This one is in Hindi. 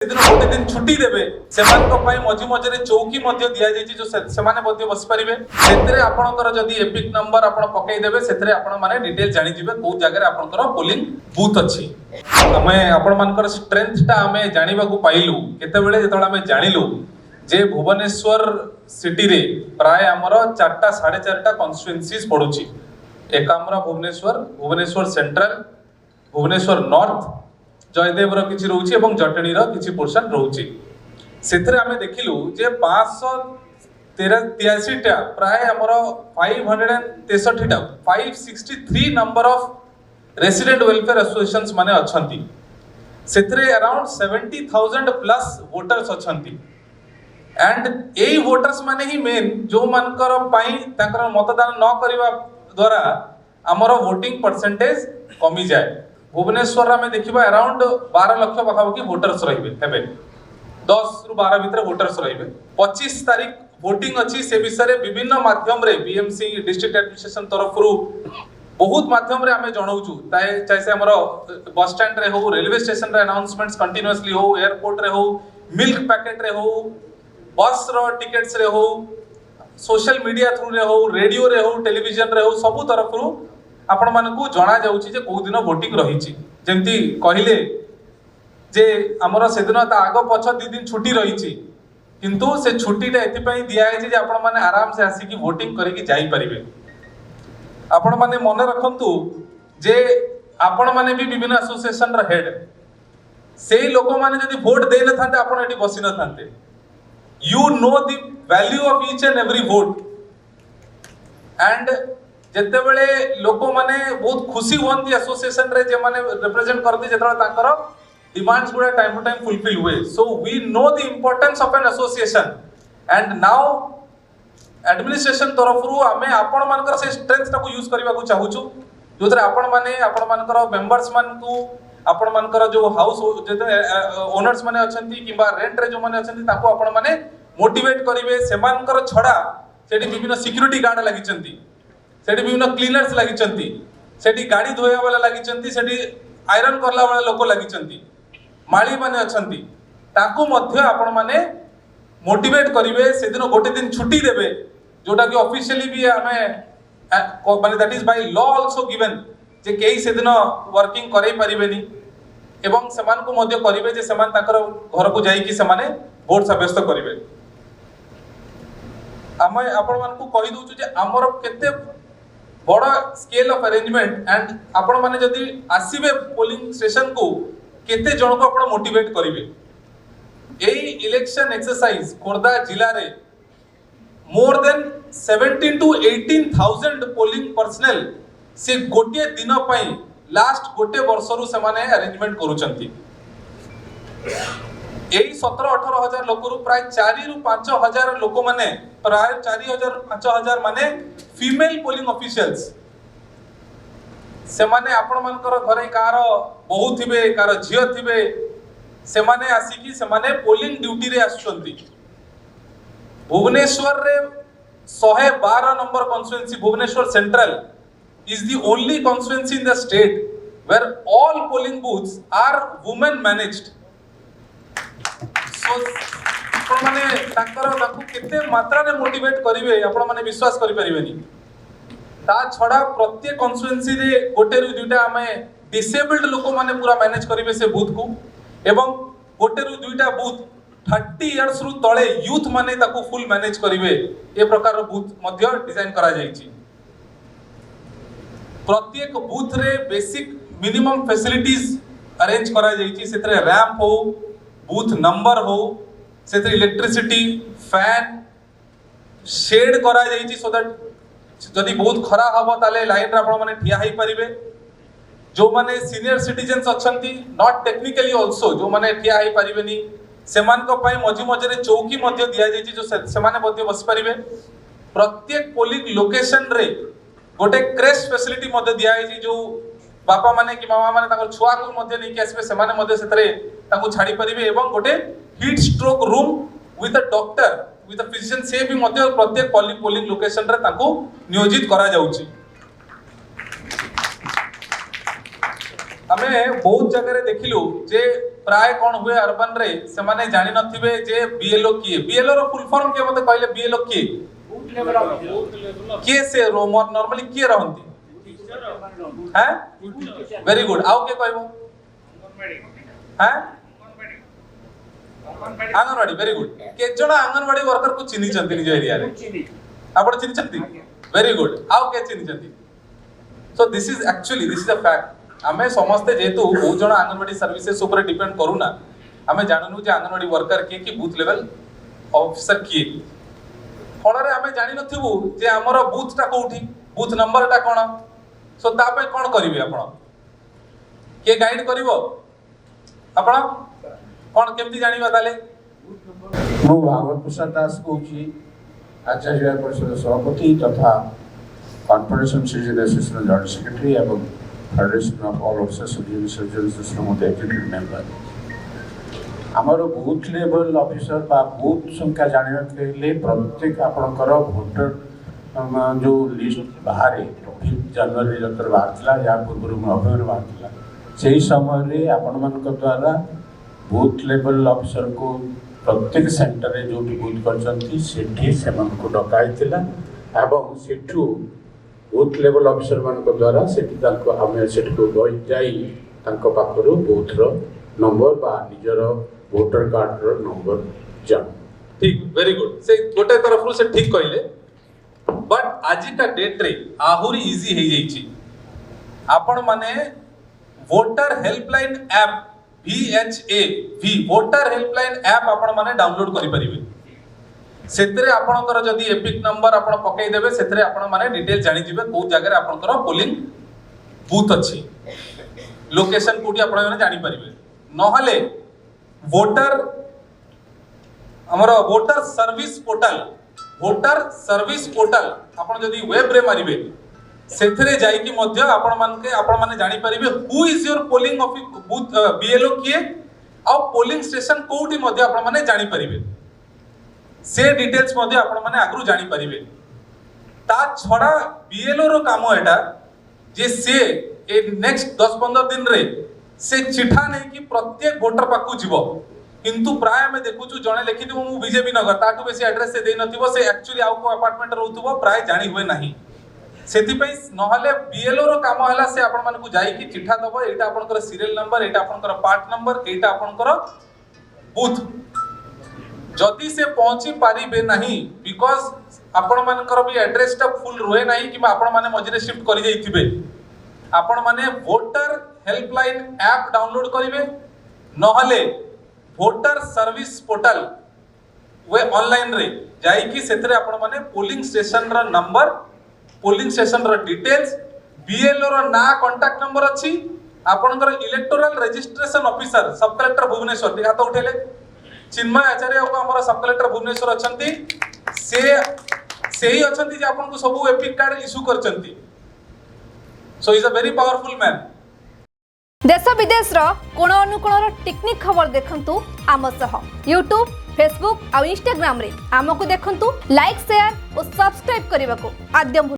गोटे दिन छुट्टी देवे मझी मझे चौकी दि जो बस पारे से आपंकर जदि एपिक नंबर आप पकईदेवे से मैंने डिटेल जानीजे कौ जगह आपंकर पोलिंग बूथ अच्छी आम आपण स्ट्रेंथटा आम जाना पाइलु केतबेले जो आम जानिलु जे भुवनेश्वर सिटी रे प्राय आमर 4टा 4.5टा कन्स्टिट्युएंसीज पड़ुची एक आमर भुवनेश्वर सेंट्रल भुवनेश्वर नॉर्थ जयदेव किसी रोचे और जटणी किसी पोर्शन रोचे से आम देखिलु जे 583टा प्राय आमर 563टा 563 number of resident welfare associations माने अछंती से अराउंड 70,000 प्लस वोटर्स अछंती एंड एई वोटर्स माने ही मेन जो मानकर पई ताकर मतदान न करबा द्वारा आमर वोटिंग परसेंटेज कमी जाए भुवनेश्वर में देखा अराउंड 12 लाख पाखापाखि वोटर्स रही 10 रु 12 भितर वोटर्स रही 25 तारीख वोटिंग अच्छी से विषय विभिन्न माध्यम रे बीएमसी डिस्ट्रिक्ट एडमिनिस्ट्रेशन तरफ बहुत माध्यम रे आमे जणाउछु चाहे से हमर बस स्टैंड रे हो रेलवे स्टेशन रे अनाउंसमेंट्स कंटीन्यूअसली हो एयरपोर्ट रे हो मिल्क पैकेट रे हो बस रो टिकट्स रे हो सोशल मीडिया थ्रू रे हो रेडियो रे हो टेलीविजन रे हो सब तरफ आपण मानकू जना जाउची जे को दिन वोटिंग रही जेमती कहिले जे हमर से दिन आग पछ 2 दिन छुट्टी रही किंतु से छुट्टीटा एथि पई दिया है जे आपण माने आराम से आसी की वोटिंग करिकि जाई परिबे आपण माने मन रखंतु जे आपण माने भी विभिन्न एसोसिएशन र हेड से लोक माने जदी वोट दे न थांते आपण एठी बसी न थांते you know the value of each and every vote and जेते बेले लोक माने बहुत खुशी होंती एसोसिएशन रे जे माने रिप्रेजेंट करती जेतरा तांकर डिमांड्स गुडा टाइम टू टाइम फुलफिल हुए so we know the importance of an association and now administration तरफ रु आमे आपण मानकर से स्ट्रेंथ टाको यूज करबा को चाहूछु जोतरे आपण मानकर मेंबर्स मानकू आपण मानकर जो हाउस ओनर्स माने अछंती किबा रेंट रे जो माने अछंती ताको आपण माने मोटिवेट करिवे सेमानकर छडा सेठी विभिन्न सिक्युरिटी गार्ड लागिचंती सेठी विभिन्न क्लीनर्स लागिचंती सेठी गाड़ी धोया वाला लागिचंती सेठी आयरन करला वाला लोक लागिचंती माली माने अछंती ताकू मध्य आपण माने मोटिवेट करिवे से दिन गोटे दिन छुट्टी देबे जोटा कि ऑफिशियली भी हमें माने that is by law also given जे केही से दिन वर्किंग करै परिबेनी एवं समान को मध्य करिवे जे समान ताकर घर को जाई कि समाने वोट सब्यस्त करिवे आमे आपण मान को कहि दोछु जे हमर केते बड़ा स्केल ऑफ अरेंजमेंट एंड आपण माने जदी आसीबे पोलिंग स्टेशन को केते जण को आपण मोटिवेट करिवे एई इलेक्शन एक्सरसाइज खोर्धा जिला रे more than 17 to 18,000 polling personal से गोटे दिन पई लास्ट गोटे वर्ष रु से माने अरेंजमेंट करूचंती एई 17-18 हजार लोक रु प्राय 4 रु 5 हजार लोक माने प्राय 4,000 5 हजार माने फीमेल पोलिंग ऑफिशियल्स से माने आपण मानकर घरे कार बहु थिबे कार झियो थिबे से माने आसी की से माने पोलिंग ड्यूटी रे आछंती भुवनेश्वर रे 112 number constituency Bhubaneswar central is the only constituency in the state where all polling booths are women managed so आपण माने ताकर ताकू केते मात्रा रे मोटिवेट करिवे आपण माने विश्वास करि परिबेनी ता छडा प्रत्येक कॉन्स्टिट्युएंसी रे गोटे रु दुटा हमें डिसेबल्ड लोक माने पूरा मैनेज करिवे से बूथ को एवं गोटे रु दुटा बूथ 30 इयर्स रु तळे यूथ माने ताकू फुल मैनेज करिवे ए प्रकार रो बूथ मध्य डिजाइन करा जाईची प्रत्येक बूथ रे बेसिक मिनिमम फैसिलिटीज अरेंज करा जाईची सेतरे रैंप हो बूथ नंबर हो सेतरे इलेक्ट्रिसिटी फैन शेड करा जाईची सो दैट जदी बहुत खरा हबो ताले लाइन रे आपण माने ठिया हेई परिबे जो माने सीनियर सिटीजन्स अछंती नॉट टेक्निकली आल्सो जो माने ठिया हेई परिबेनी सेमान को पई मझी मझे चौकी मध्य दिया जाईची जो सेमाने मध्य बस परिबे प्रत्येक पोलिंग लोकेशन रे गोटे क्रेश फैसिलिटी मध्य दिया है जो बापा माने कि मामा माने ताकर छुआ को मध्य नहीं कि आसबे सेमाने मध्य सेतरे ताको छाड़ी परिबे एवं गोटे heat stroke room with a doctor with a physician से भी मध्य प्रत्येक पोलिंग लोकेशन रे ताको नियोजित करा जाउची हमें बहुत जगह देखिलु जे प्राय कौन हुए अर्बन रे से माने जानि नथिबे जे बीएलओ किए बीएलओ रो फुल फॉर्म के मते कहले बीएलओ किए से रोमर नॉर्मली किए रहंती हैं वेरी गुड आउ के कहबो हैं आंगनवाड़ी वेरी गुड के जणा आंगनवाड़ी वर्कर को चिन्ही चंती निज एरिया रे आपण चिन्ही चंती वेरी गुड आउ के चिन्ही चंती so this is a fact आमे समस्ते जेतु बहुत जण आंगनवाड़ी सर्विसेस ऊपर डिपेंड करूना आमे जाननु जे आंगनवाड़ी वर्कर के की बूथ लेवल ऑफिसर किए फଳରେ आमे जानि नथिबु जे हमर बूथ टा कोठी बूथ नंबर टा कोन सो ता पे कोन करिवे आपण के गाइड करिवो आपण कोन केमति जानिबा ताले मु भागवत प्रसाद दास कोची आचार्य परिषद सभापति तथा confederation citizen association joint secretary एवं federation of all officers of the surgeon system of the executive member आमर बूथ लेवल ऑफिसर बा बूथ संख्या जानिबा के लिए प्रत्येक आपनकर वोटर जो लिस्ट बाहर 5 जनवरी जतर बाहरला या पूर्व नवेम्बर बाहरला सही समय रे आपन मान द्वारा बूथ लेवल ऑफिसर को प्रत्येक सेंटर रे जो बूथ करछंती सेठी सेमन को डकाइतिला एवं सेठू बूथ लेवल ऑफिसर मान द्वारा सेठी ताको हमें सेठी को गई जाई ताको पाखरो बूथ रो नंबर बा निजर वोटर कार्ड रो नंबर जान ठीक वेरी गुड से गोटे तरफ रो से ठीक कहले बट आज का डेट रे आहुरी इजी हे जाईची आपण माने voter helpline app VHAV voter helpline app आपण माने डाउनलोड करि परिबे सेतरे आपणकर जदी एपिक नंबर आपण पकई देबे सेतरे आपण माने डिटेल जानि जिवे को जगह रे आपणकर पोलिंग बूथ अछि लोकेशन कोठी आपण माने जानि परिबे नहले वोटर हमर वोटर सर्विस पोर्टल आपण जदी वेब रे मारिबे सेथरे जाई कि मध्य आपण माने जानि परिबे who is your polling office booth BLO किए आ पोलिंग स्टेशन कोठी मध्य आपण माने जानि परिबे से डिटेल्स मध्य आपण माने आगु जानि परिबे ता छडा बीएलओ रो काम एटा जे से ए नेक्स्ट 10-15 दिन रे से चिठा नै कि प्रत्येक वोटर पाकू जीवो किंतु प्राय में देखुछु जणे लिखि दिबो मु बीजेपी नगर ताटू बेसी एड्रेस से देई नथिबो से एक्चुअली आउ को अपार्टमेंट रहउथबो प्राय जानि होय नाही सेति पई नहले बीएलओ रो काम हला से आपण माने को जाई कि चिठा दबो एटा आपनकर सीरियल नंबर एटा आपनकर पार्ट नंबर एटा आपनकर बूथ जदी से पहुंची पारिबे नाही बिकॉज़ आपण मानकर भी एड्रेस टा फुल रोए नाही कि आपण माने मझरे शिफ्ट करि जाईथिबे आपण माने वोटर हेल्पलाइन ऐप डाउनलोड करिवे नहले वोटर सर्विस पोर्टल वे ऑनलाइन रे जाई कि सेतरे आपण माने पोलिंग स्टेशन रा नंबर पोलिंग स्टेशन रा डिटेल्स बीएलओ रा ना कांटेक्ट नंबर अछि आपनकर इलेक्टोरल रजिस्ट्रेशन ऑफिसर सब कलेक्टर भुवनेश्वर टिका तो उठेले चिन्मय आचार्य को हमर सब कलेक्टर भुवनेश्वर अछंती से ही अछंती जे आपन को सब एपिक कार्ड इशू करचंती so is a very powerful man देश विदेश रो कोण अनुकोण टेक्निक खबर देखंतु आम सह यूट्यूब फेसबुक और इंस्टाग्राम रे आमको देखंतु लाइक शेयर और सब्सक्राइब करने को आद्यम